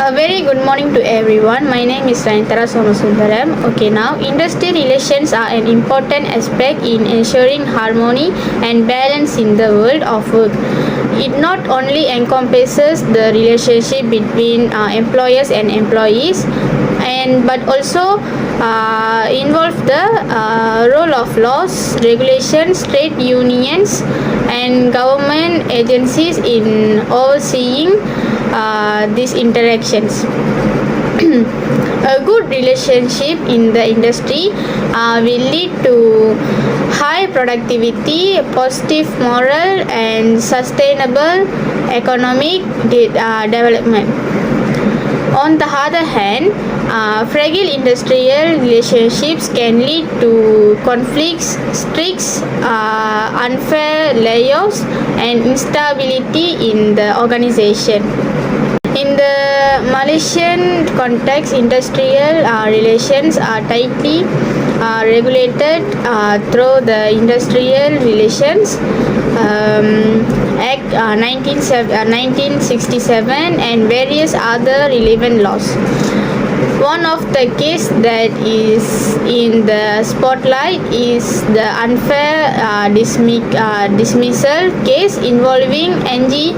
A very good morning to everyone. My name is Raintara Somasundaram. Okay, now industry relations are an important aspect in ensuring harmony and balance in the world of work. It not only encompasses the relationship between employers and employees, but also involve the role of laws, regulations, trade unions, and government agencies in overseeing these interactions. A good relationship in the industry will lead to high productivity, positive moral, and sustainable economic development. On the other hand, fragile industrial relationships can lead to conflicts, strikes, unfair layoffs, and instability in the organization. In the Malaysian context, industrial relations are tightly regulated through the Industrial Relations Act 1967 and various other relevant laws. One of the cases that is in the spotlight is the unfair dismissal case involving Angie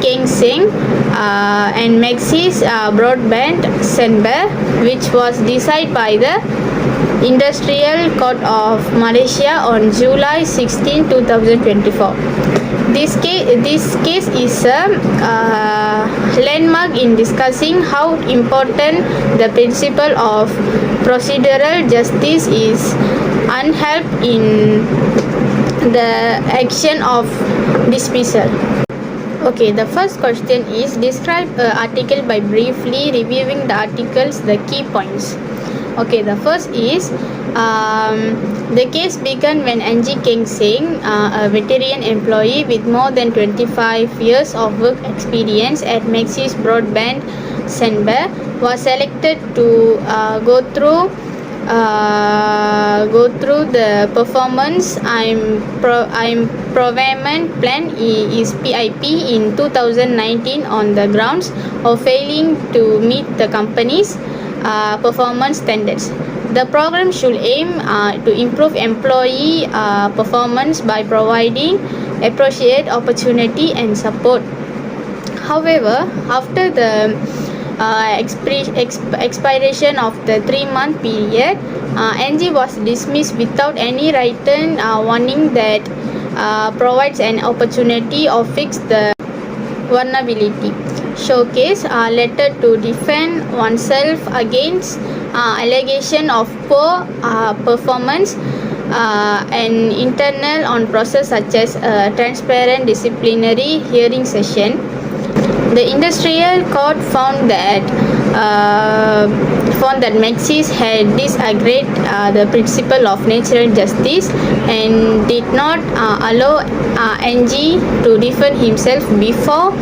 Keng Seng and Maxis Broadband Senber, which was decided by the Industrial Court of Malaysia on July 16, 2024. This case is a landmark in discussing how important the principle of procedural justice is unhelped in the action of dismissal. Okay, the first question is describe an article by briefly reviewing the article's the key points. Okay, the first is the case began when Angie Keng Seng, a veteran employee with more than 25 years of work experience at Maxis Broadband Senber, was selected to go through the performance improvement plan is PIP in 2019 on the grounds of failing to meet the company's performance standards. The program should aim to improve employee performance by providing appropriate opportunity and support. However, after the expiration of the 3-month period, Angie was dismissed without any written warning that provides an opportunity of fix the vulnerability. Showcase letter to defend oneself against allegation of poor performance and internal on process such as a transparent disciplinary hearing session. The industrial court found that Maxis had disagreed the principle of natural justice and did not allow Angie to defend himself before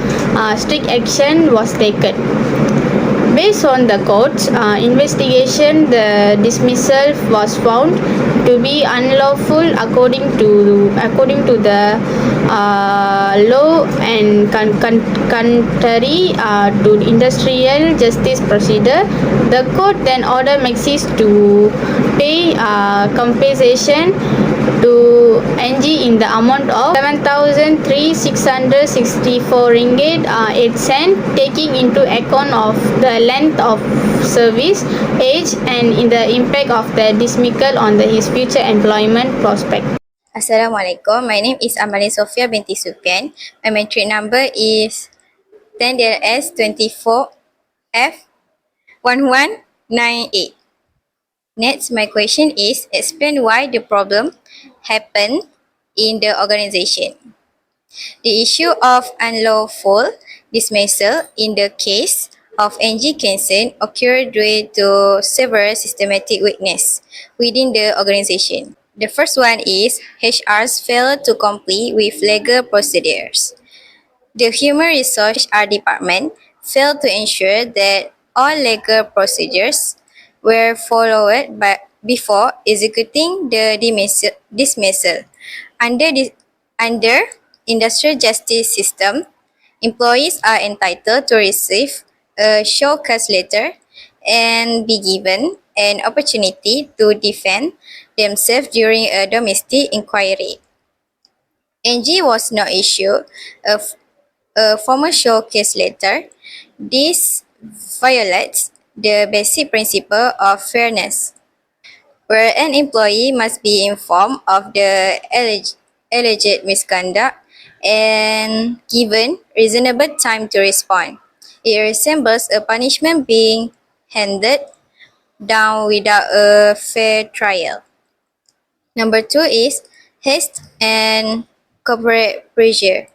strict action was taken. Based on the court's investigation, the dismissal was found to be unlawful according to the law and contrary to industrial justice procedure. The court then ordered Maxis to pay compensation to Angie in the amount of 7,664 ringgit 8 cent, taking into account of the length of service, age, and in the impact of the dismissal on his future employment prospect. Assalamualaikum. My name is Amalia Sofia binti Supian. My matric number is 10-24F1198. Next, my question is explain why the problem happened in the organization. The issue of unlawful dismissal in the case of Angie Kenson occurred due to several systematic weaknesses within the organization. The first one is HR's failure to comply with legal procedures. The Human Resource HR department failed to ensure that all legal procedures were followed before executing the dismissal. Under industrial justice system, employees are entitled to receive a show cause letter and be given an opportunity to defend themselves during a domestic inquiry. NG was not issued a formal show case letter. This violates the basic principle of fairness, where an employee must be informed of the alleged misconduct and given reasonable time to respond. It resembles a punishment being handed down without a fair trial. Number two is haste and corporate pressure.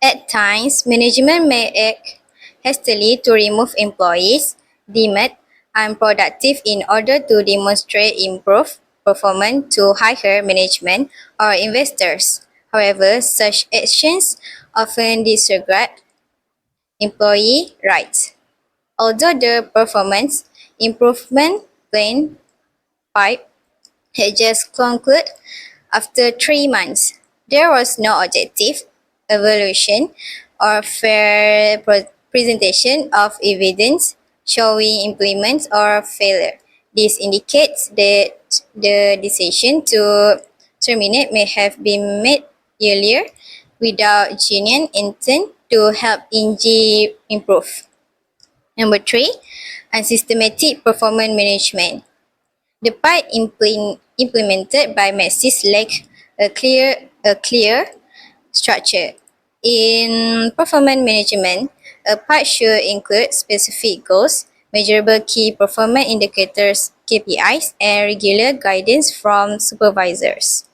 At times, management may act hastily to remove employees deemed unproductive in order to demonstrate improved performance to higher management or investors. However, such actions often disregard employee rights. Although the performance improvement plan pipe had just concluded after 3 months, there was no objective evaluation or fair presentation of evidence showing improvement or failure. This indicates that the decision to terminate may have been made earlier without genuine intent to help NG improve. Number three, unsystematic performance management. The pipe implemented by Maxis lack a clear structure. In performance management, a pipe should include specific goals, measurable key performance indicators (KPIs), and regular guidance from supervisors.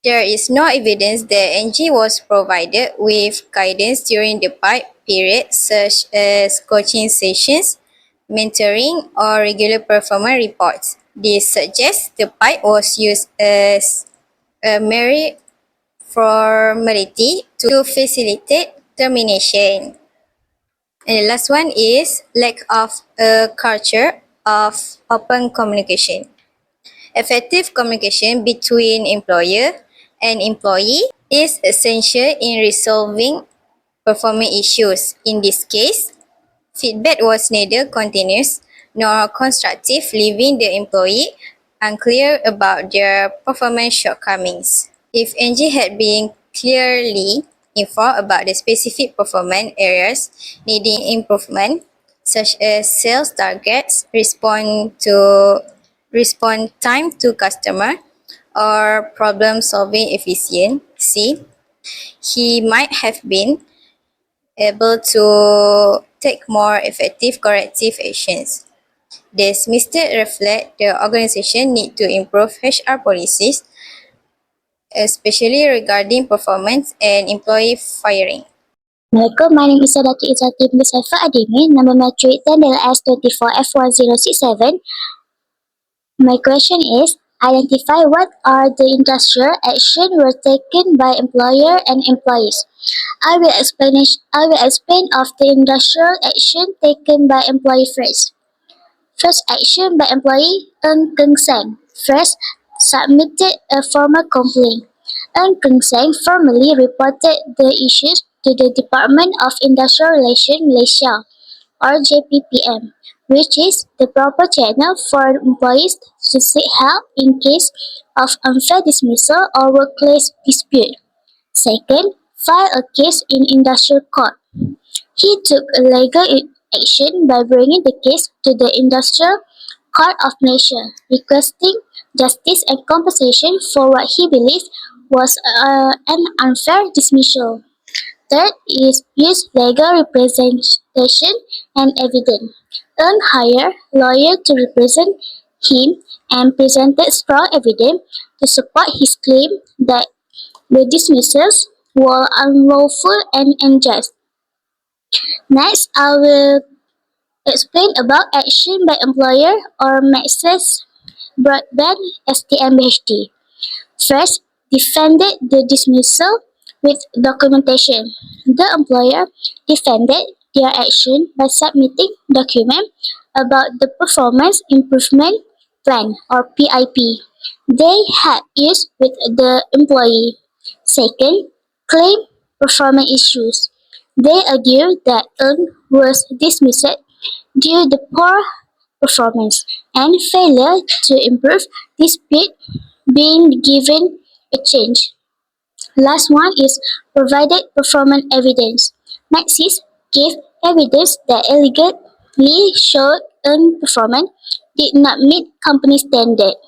There is no evidence that NG was provided with guidance during the pipe period, such as coaching sessions, mentoring, or regular performance reports. This suggests the pipe was used as a mere formality to facilitate termination. And the last one is lack of a culture of open communication. Effective communication between employer and employee is essential in resolving performance issues. In this case, feedback was neither continuous nor constructive, leaving the employee unclear about their performance shortcomings. If NG had been clearly informed about the specific performance areas needing improvement, such as sales targets, response time to customer, or problem solving efficiency, he might have been able to take more effective corrective actions. This mistake reflects the organization need to improve HR policies, especially regarding performance and employee firing. Assalamualaikum, my name is Sadati Izati bin Saifa Adimi, number matric 10-S24F1067. My question is, identify what are the industrial action were taken by employer and employees. I will explain of the industrial action taken by employee first. First action by employee Ng Keng Seng. First, submitted a formal complaint. Ng Keng Seng formally reported the issues to the Department of Industrial Relations Malaysia, or JPPM, which is the proper channel for employees to seek help in case of unfair dismissal or workplace dispute. Second, file a case in industrial court. He took a legal action by bringing the case to the Industrial Court of Malaysia, requesting justice and compensation for what he believed was an unfair dismissal. Third is use legal representation and evidence. Earn hire lawyer to represent him and presented strong evidence to support his claim that the dismissals were unlawful and unjust. Next, I will explain about action by employer or Maxis Broadband STMBHD. First, defended the dismissal with documentation. The employer defended their action by submitting document about the performance improvement plan or PIP they had used with the employee. Second, claim performance issues. They argue that Ng was dismissed due to poor performance and failure to improve despite being given a change. Last one is provided performance evidence. Maxis gave evidence that allegedly showed Ng performance did not meet company standard.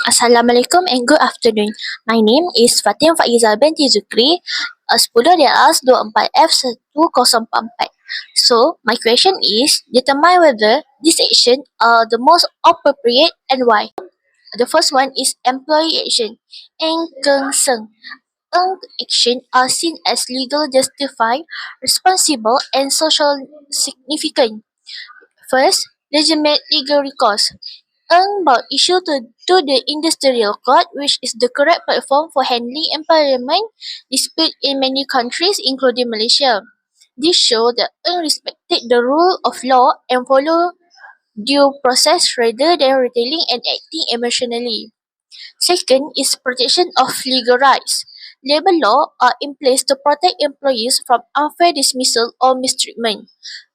Assalamualaikum and good afternoon. My name is Fatim Faizal binti Zukri, 10 DAS 24F1044. So, my question is, determine whether these actions are the most appropriate and why. The first one is employee action. Eng Keng Seng. Eng action are seen as legal justified, responsible and social significant. First, legitimate legal recourse. Ng brought issue to the industrial court, which is the correct platform for handling employment dispute in many countries, including Malaysia. This shows that Ng respected the rule of law and followed due process rather than retailing and acting emotionally. Second is protection of legal rights. Labor law are in place to protect employees from unfair dismissal or mistreatment.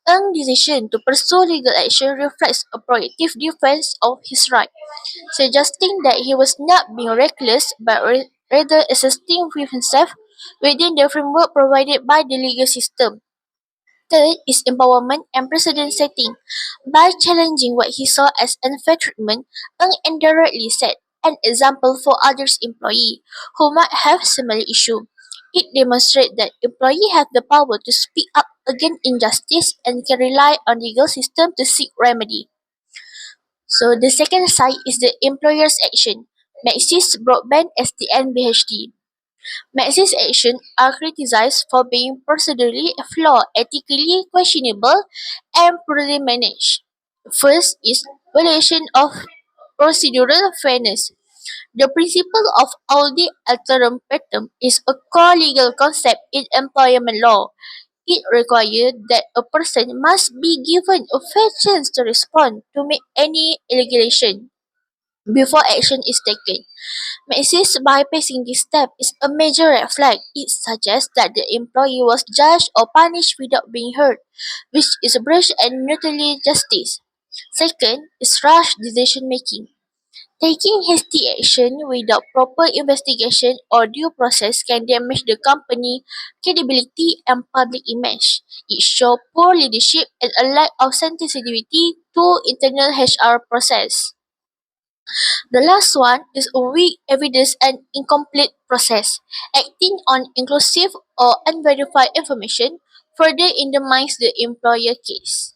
Ng's decision to pursue legal action reflects a proactive defense of his right, suggesting that he was not being reckless but rather assisting with himself within the framework provided by the legal system. Third is empowerment and precedent setting. By challenging what he saw as unfair treatment, Ng indirectly set an example for others employees who might have similar issue. It demonstrates that employees have the power to speak up against injustice and can rely on legal system to seek remedy. So the second side is the employer's action. Maxis broadband STN BHD. Maxis' actions are criticized for being procedurally flawed, ethically questionable, and poorly managed. First is violation of procedural fairness. The principle of audi alterum partem is a core legal concept in employment law. It requires that a person must be given a fair chance to respond to make any allegation before action is taken. Maxis bypassing this step is a major red flag. It suggests that the employee was judged or punished without being heard, which is a breach and neutrally justice. Second is rash decision making. Taking hasty action without proper investigation or due process can damage the company credibility and public image. It shows poor leadership and a lack of sensitivity to internal HR process. The last one is a weak evidence and incomplete process. Acting on inclusive or unverified information further undermines the employer case.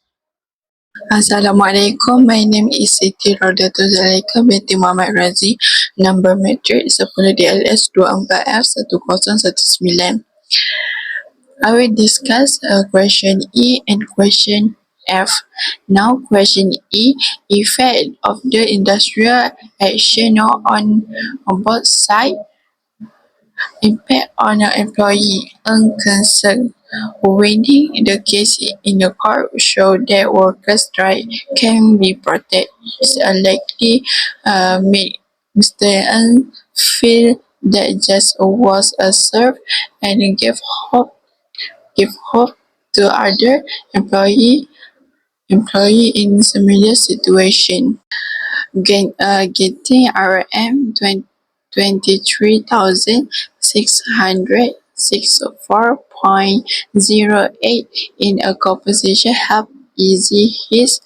Assalamualaikum. My name is Siti Rodatul Zulaika binti Muhammad Razi. Number matric 10 DLS 24F1019. I will discuss question E and question F. Now question E, effect of the industrial action on both sides. Impact on an employee unconcerned. Winning the case in the court showed that workers' rights can be protected. This likely made Mr. Ng feel that justice was served and give hope to other employee in similar situation. Getting RM 23,664.08 in a composition help easy his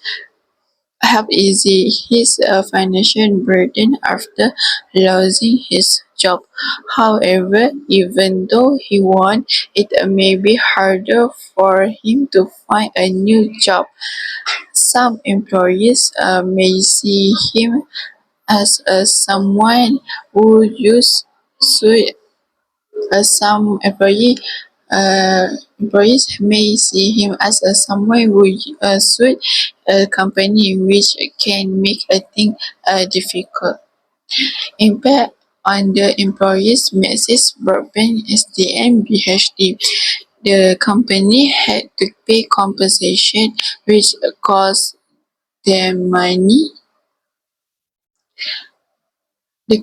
financial burden after losing his job. However, even though he won, it may be harder for him to find a new job. Some employees may see him as someone who used suit some employees may see him as someone who suit a company, which can make a thing difficult. Impact on the employees Maxis broadband SDN BHD. The company had to pay compensation which cost them money. The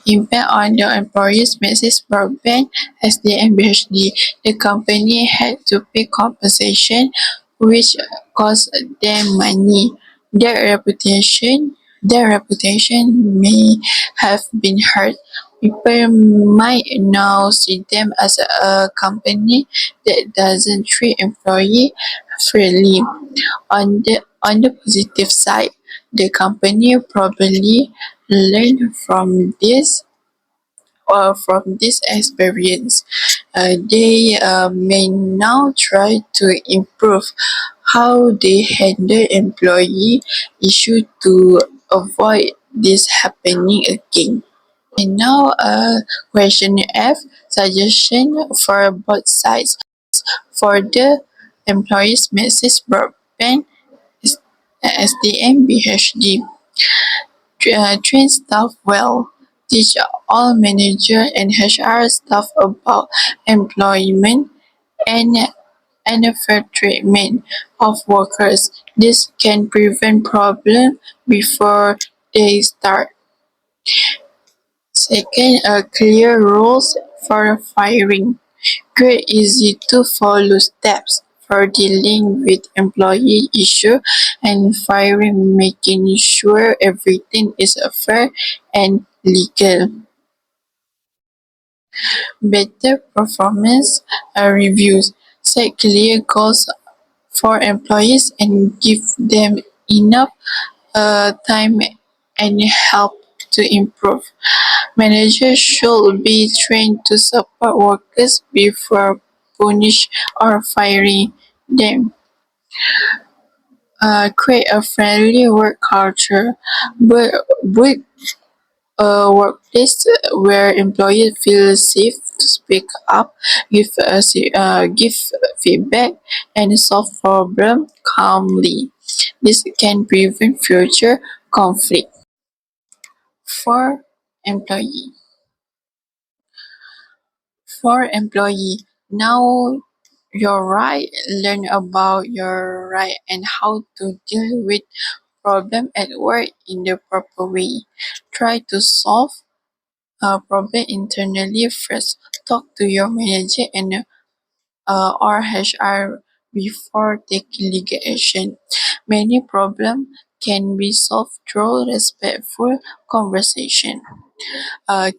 Impact on the employees Mrs. Broadband as the MBHD. The company had to pay compensation which cost them money. Their reputation may have been hurt. People might now see them as a company that doesn't treat employee fairly. On the positive side, the company probably learned from this experience. They may now try to improve how they handle employee issue to avoid this happening again. And now, question F, suggestion for both sides. For the employees message broadband SDM BHD. Train staff well. Teach all manager and HR staff about employment and unfair treatment of workers. This can prevent problems before they start. Second, clear rules for firing. Create easy to follow steps for dealing with employee issue and firing, making sure everything is fair and legal. Better performance reviews. Set clear goals for employees and give them enough time and help to improve. Managers should be trained to support workers before punish or firing them. Create a friendly work culture. Build a workplace where employees feel safe to speak up, give feedback, and solve problems calmly. This can prevent future conflict. For employee. For employee, now your right, learn about your right and how to deal with problem at work in the proper way. Try to solve a problem internally first. Talk to your manager and or HR before taking legal action. Many problems can be solved through respectful conversation.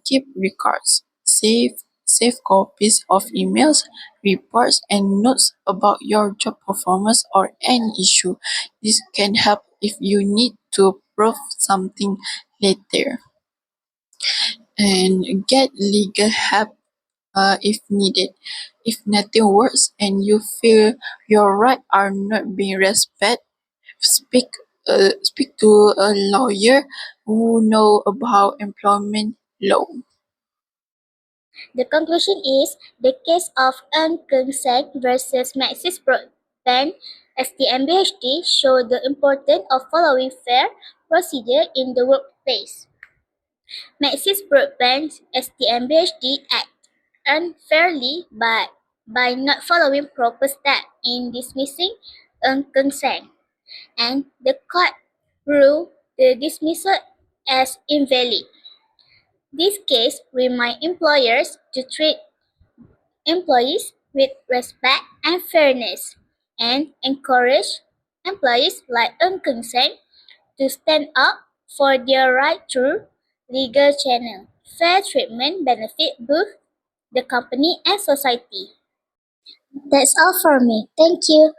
Keep records. Save copies of emails, reports, and notes about your job performance or any issue. This can help if you need to prove something later. And get legal help if needed. If nothing works and you feel your rights are not being respected, speak to a lawyer who know about employment law. The conclusion is the case of Ng Keng Seng versus Maxis Broadband STMBHD show the importance of following fair procedure in the workplace. Maxis Broadband STMBHD act unfairly by not following proper steps in dismissing Ng Keng Seng, and the court ruled the dismissal as invalid. This case reminds employers to treat employees with respect and fairness, and encourage employees like Ng Keng Seng to stand up for their right through legal channel. Fair treatment benefits both the company and society. That's all for me. Thank you.